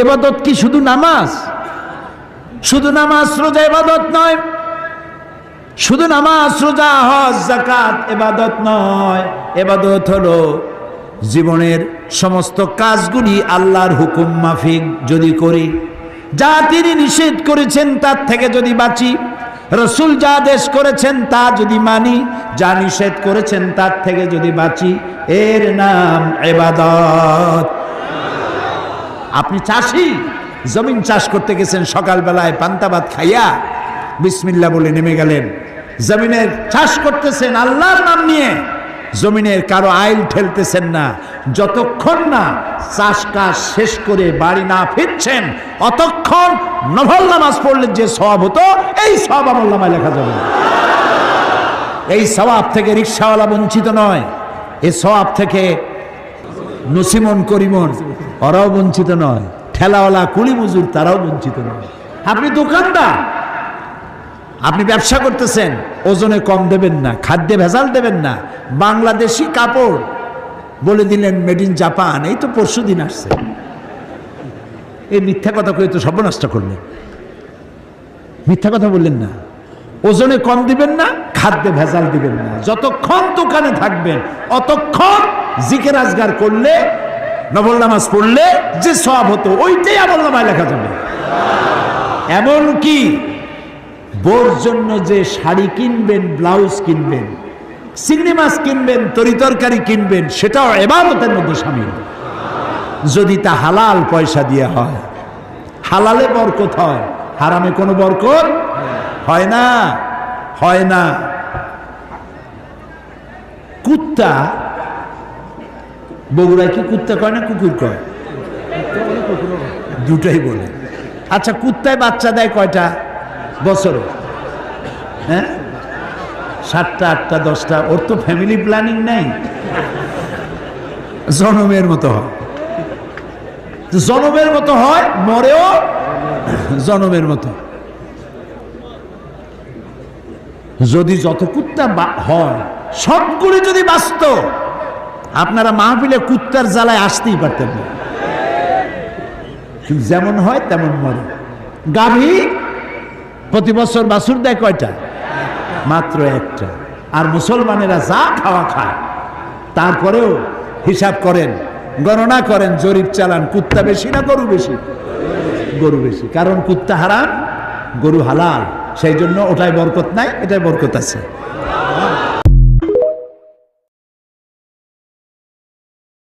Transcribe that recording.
ইবাদত কি শুধু নামাজ? শুধু নামাজ রোজা ইবাদত নয়, শুধু নামাজ রোজা হজ যাকাত ইবাদত নয়। ইবাদত হলো জীবনের সমস্ত কাজগুলি আল্লাহর হুকুম মাফিক যদি করি, যা তিনি নিষেধ করেছেন তার থেকে যদি বাঁচি, রাসূল যা আদেশ করেছেন তা যদি মানি, যা নিষেধ করেছেন তার থেকে যদি বাঁচি, এর নাম ইবাদত। আপনি চাষি, জমিন চাষ করতে গেছেন, সকালবেলায় পান্তা ভাত খাইয়া বিসমিল্লাহ বলে নেমে গেলেন, জমিনের চাষ করতেছেন আল্লাহর নাম নিয়ে, জমিনের কারো আইল ঠেলতেছেন না। যতক্ষণ না চাষ কাজ শেষ করে বাড়ি না ফিরছেন, অতক্ষণ নফল নামাজ পড়লে যে সওয়াব হতো, এই সওয়াব আমল নামায় লেখা যাবে না। এই সওয়াব থেকে রিকশাওয়ালা বঞ্চিত নয়, এই সওয়াব থেকে নসিমন করিমন ওরাও বঞ্চিত নয়, ঠেলাওয়ালা কুলি মজুর তারাও বঞ্চিত নয়। আপনি দোকানদার, আপনি ব্যবসা করতেছেন, ওজনে কম দেবেন না, খাদ্যে ভেজাল দেবেন না, বাংলাদেশি কাপড় বলে দিলেন মেড ইন জাপান, এই তো পরশু দিন আসছে, এই মিথ্যা কথা কয়ে তো সর্বনাশ করলেন। মিথ্যা কথা বললেন না, ওজনে কম দিবেন না, খাদ্যে ভেজাল দিবেন না। যতক্ষণ দোকানে থাকবেন অতক্ষণ জিকির আজগার করলে, নফল নামাজ পড়লে যে সওয়াব হতো ওইটাই আমল নামায় লেখা যাবে। এমন কি বোর জন্য যে শাড়ি কিনবেন, ব্লাউজ কিনবেন, চিংড়ি মাছ কিনবেন, তরি তরকারি কিনবেন, সেটাও ইবাদতের মধ্যে শামিল, যদি তা হালাল পয়সা দিয়ে হয়। হালালে বরকত হয়, হারামে কোনো বরকত হয় না, হয় না। কুত্তা, বগুড়ায় কি কুত্তা কয় না কুকুর কয়? দুটাই বলে। আচ্ছা, কুত্তায় বাচ্চা দেয় কয়টা বছরে? হ্যাঁ, 7টা 8টা 10টা। ওর তো ফ্যামিলি প্ল্যানিং নেই, জনমের মতো হয়, জনমের মতো হয়, মরেও জনমের মতো। যদি যত কুত্তা হয় সবগুলি যদি বাঁচত, আপনারা মাহফিলে কুত্তার জ্বালায় আসতেই পারতেন না। যেমন হয় তেমন মরে। গাভী প্রতি বছর বাছুর দেয় কয়টা? মাত্র একটা। আর মুসলমানেরা যা খাওয়া খায়, তারপরেও হিসাব করেন, গণনা করেন, জরিপ চালান, কুত্তা বেশি না গরু বেশি? গরু বেশি। কারণ কুত্তা হারাম, গরু হালাল, সেই জন্য ওটাই বরকত নাই, এটাই বরকত আছে।